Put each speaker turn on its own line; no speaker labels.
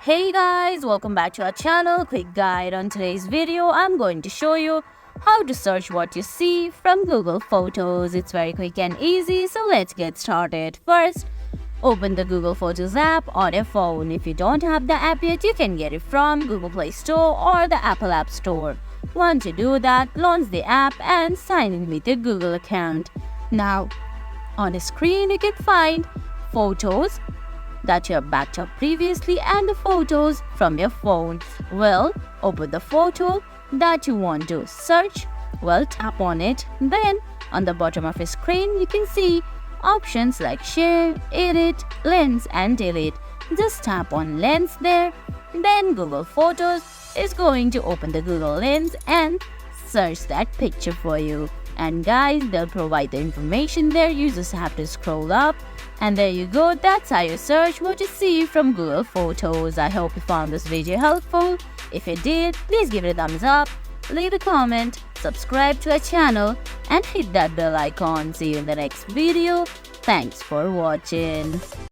Hey guys, welcome back to our channel. Quick guide. On today's video, I'm going to show you how to search what you see from Google Photos. It's very quick and easy, so let's get started. First, open the Google Photos app on your phone. If you don't have the app yet, you can get it from Google Play Store or the Apple App Store. Once you do that, launch the app and sign in with your Google account. Now, on the screen, you can find photos that you have backed up previously and the photos from your phone. Well, open the photo that you want to search. Well, tap on it. Then, on the bottom of your screen, you can see options like share, edit, lens and delete. Just tap on lens there. Then Google Photos is going to open the Google Lens and search that picture for you. And guys, they'll provide the information there. You just have to scroll up. And there you go. That's how you search what you see from Google Photos. I hope you found this video helpful. If you did, please give it a thumbs up, leave a comment, subscribe to our channel, and hit that bell icon. See you in the next video. Thanks for watching.